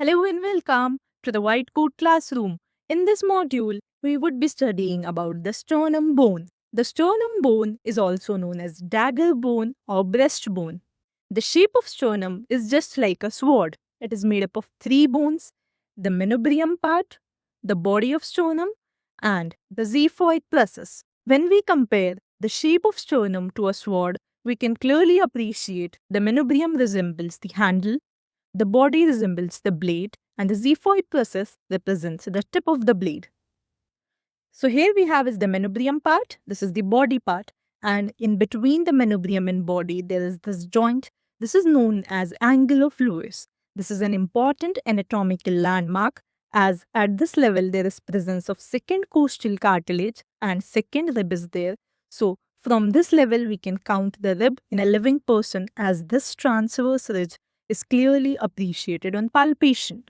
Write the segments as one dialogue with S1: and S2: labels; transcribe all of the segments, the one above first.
S1: Hello and welcome to the White Coat Classroom. In this module, we would be studying about the sternum bone. The sternum bone is also known as dagger bone or breastbone. The shape of sternum is just like a sword. It is made up of three bones: the manubrium part, the body of sternum, and the xiphoid process. When we compare the shape of sternum to a sword, we can clearly appreciate the manubrium resembles the handle, the body resembles the blade, and the xiphoid process represents the tip of the blade. So here we have is the manubrium part. This is the body part, and in between the manubrium and body there is this joint. This is known as angle of Lewis. This is an important anatomical landmark, as at this level there is presence of second costal cartilage and second rib is there. So from this level we can count the rib in a living person, as this transverse ridge is clearly appreciated on palpation.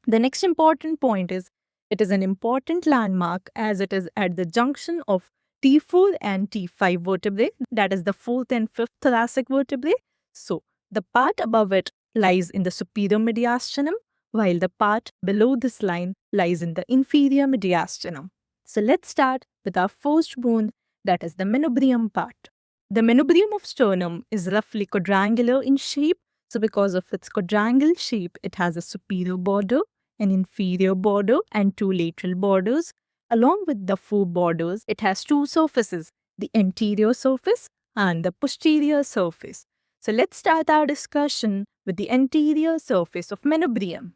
S1: The next important point is it is an important landmark as it is at the junction of T4 and T5 vertebrae, that is the 4th and 5th thoracic vertebrae. So the part above it lies in the superior mediastinum, while the part below this line lies in the inferior mediastinum. So let's start with our first bone, that is the manubrium part. The manubrium of sternum is roughly quadrangular in shape. So because of its quadrangle shape, it has a superior border, an inferior border, and two lateral borders. Along with the four borders, it has two surfaces, the anterior surface and the posterior surface. So let's start our discussion with the anterior surface of manubrium.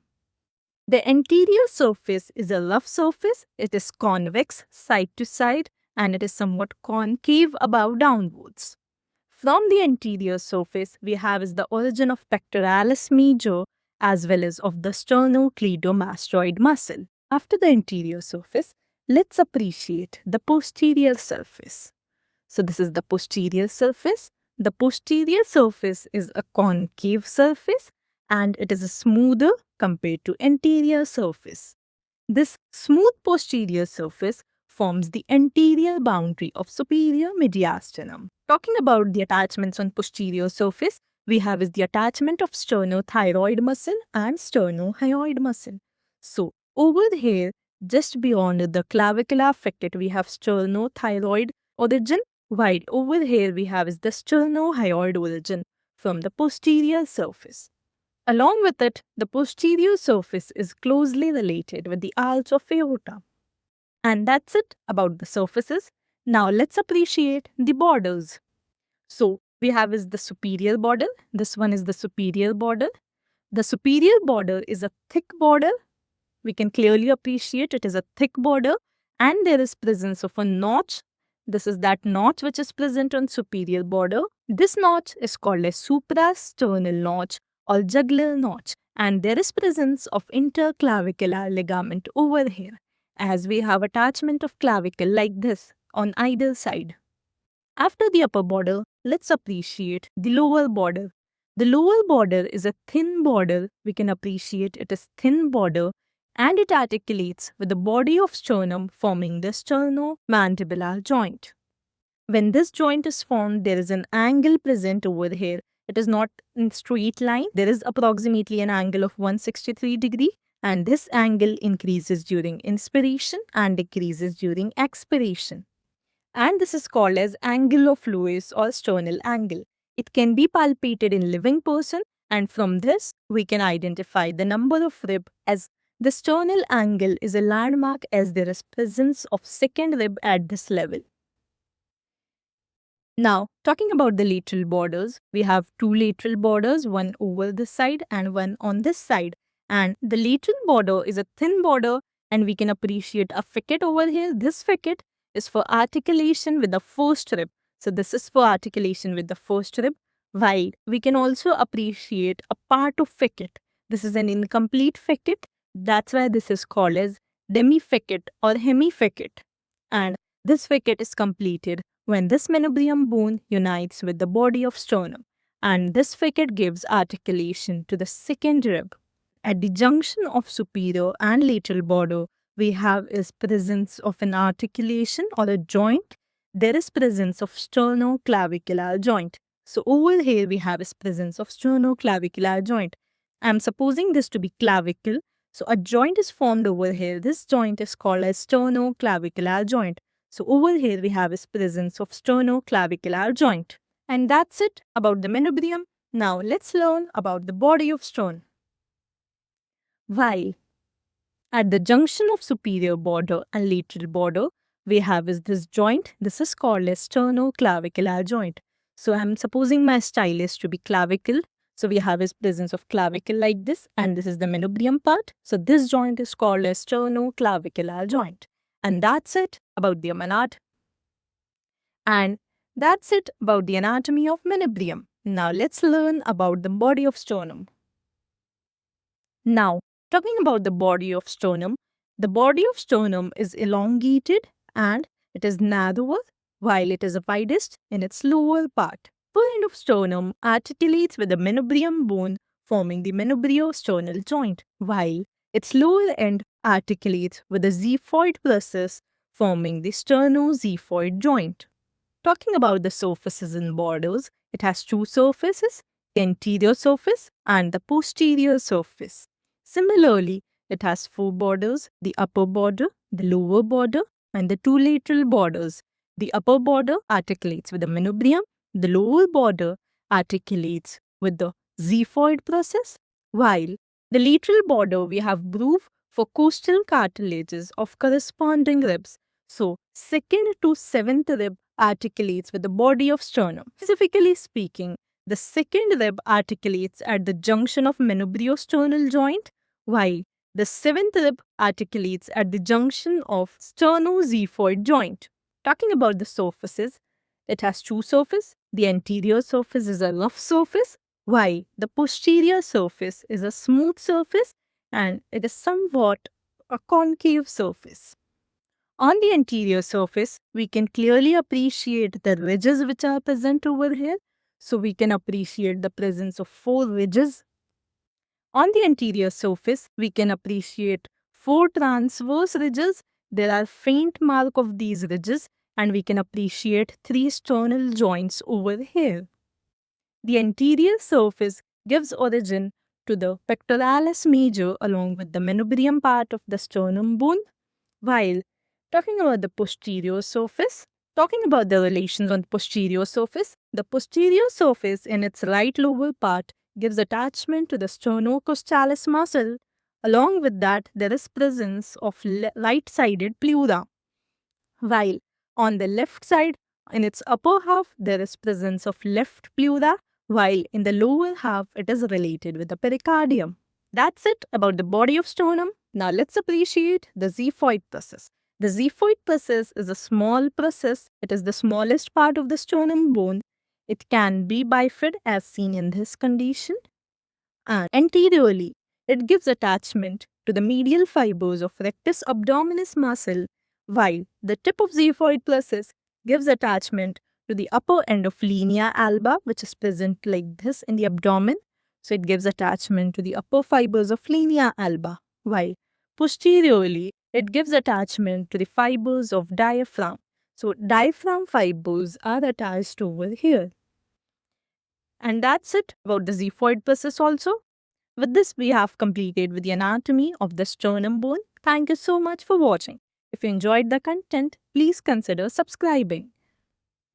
S1: The anterior surface is a rough surface. It is convex side to side and it is somewhat concave above downwards. From the anterior surface, we have is the origin of pectoralis major as well as of the sternocleidomastoid muscle. After the anterior surface, let's appreciate the posterior surface. So this is the posterior surface. The posterior surface is a concave surface and it is smoother compared to anterior surface. This smooth posterior surface forms the anterior boundary of superior mediastinum. Talking about the attachments on posterior surface, we have is the attachment of sternothyroid muscle and sternohyoid muscle. So over here, just beyond the clavicular facet, we have sternothyroid origin, while over here we have is the sternohyoid origin from the posterior surface. Along with it, the posterior surface is closely related with the arch of aorta. And that's it about the surfaces. Now let's appreciate the borders. So we have is the superior border. This one is the superior border. The superior border is a thick border. We can clearly appreciate it is a thick border and there is presence of a notch. This is that notch which is present on superior border. This notch is called a suprasternal notch or jugular notch, and there is presence of interclavicular ligament over here, as we have attachment of clavicle like this on either side. After the upper border, let's appreciate the lower border. The lower border is a thin border. We can appreciate it is thin border and it articulates with the body of sternum, forming the sternomandibular joint. When this joint is formed, there is an angle present over here. It is not in straight line. There is approximately an angle of 163 degree, and this angle increases during inspiration and decreases during expiration. And this is called as angle of Lewis or sternal angle. It can be palpated in living person, and from this we can identify the number of rib, as the sternal angle is a landmark as there is presence of second rib at this level. Now, talking about the lateral borders, we have two lateral borders, one over this side and one on this side. And the lateral border is a thin border and we can appreciate a facet over here. This facet is for articulation with the first rib. So this is for articulation with the first rib, while we can also appreciate a part of facet. This is an incomplete facet. That's why this is called as demifacet or hemifacet. And this facet is completed when this manubrium bone unites with the body of sternum, and this facet gives articulation to the second rib. At the junction of superior and lateral border, we have is presence of an articulation or a joint. There is presence of sternoclavicular joint. So over here we have is presence of sternoclavicular joint, I'm supposing this to be clavicle. So a joint is formed over here. This joint is called as sternoclavicular joint. So over here we have is presence of sternoclavicular joint. And that's it about the manubrium. Now let's learn about the body of sternum. While at the junction of superior border and lateral border, we have is this joint. This is called as sternoclavicular joint. So I'm supposing my stylus to be clavicle. So we have is presence of clavicle like this, and this is the manubrium part. So this joint is called as sternoclavicular joint. And that's it about the anatomy. And that's it about the anatomy of manubrium. Now let's learn about the body of sternum. Now, talking about the body of sternum, the body of sternum is elongated and it is narrower while it is widest in its lower part. Upper end of sternum articulates with the manubrium bone forming the manubriosternal joint, while its lower end articulates with the xiphoid process forming the sternoxiphoid joint. Talking about the surfaces and borders, it has two surfaces, the anterior surface and the posterior surface. Similarly, it has four borders, the upper border, the lower border, and the two lateral borders. The upper border articulates with the manubrium, the lower border articulates with the xiphoid process, while the lateral border we have groove for costal cartilages of corresponding ribs. So, second to seventh rib articulates with the body of sternum. Specifically speaking, the second rib articulates at the junction of manubriosternal joint, while the seventh rib articulates at the junction of sternoxiphoid joint. Talking about the surfaces, it has two surfaces. The anterior surface is a rough surface, while the posterior surface is a smooth surface and it is somewhat a concave surface. On the anterior surface, we can clearly appreciate the ridges which are present over here. So we can appreciate the presence of four ridges. On the anterior surface, we can appreciate four transverse ridges. There are faint mark of these ridges and we can appreciate three sternal joints over here. The anterior surface gives origin to the pectoralis major along with the manubrium part of the sternum bone, while talking about the posterior surface, talking about the relations on the posterior surface in its right lower part gives attachment to the sternocostalus muscle. Along with that, there is presence of right-sided pleura, while on the left side, in its upper half, there is presence of left pleura, while in the lower half, it is related with the pericardium. That's it about the body of sternum. Now let's appreciate the xiphoid process. The xiphoid process is a small process. It is the smallest part of the sternum bone. It can be bifid as seen in this condition. And anteriorly, it gives attachment to the medial fibers of rectus abdominis muscle, while the tip of xiphoid process gives attachment to the upper end of linea alba, which is present like this in the abdomen. So it gives attachment to the upper fibers of linea alba, while posteriorly, it gives attachment to the fibers of diaphragm. So diaphragm fibers are attached over here. And that's it about the xiphoid process also. With this, we have completed with the anatomy of the sternum bone. Thank you so much for watching. If you enjoyed the content, please consider subscribing.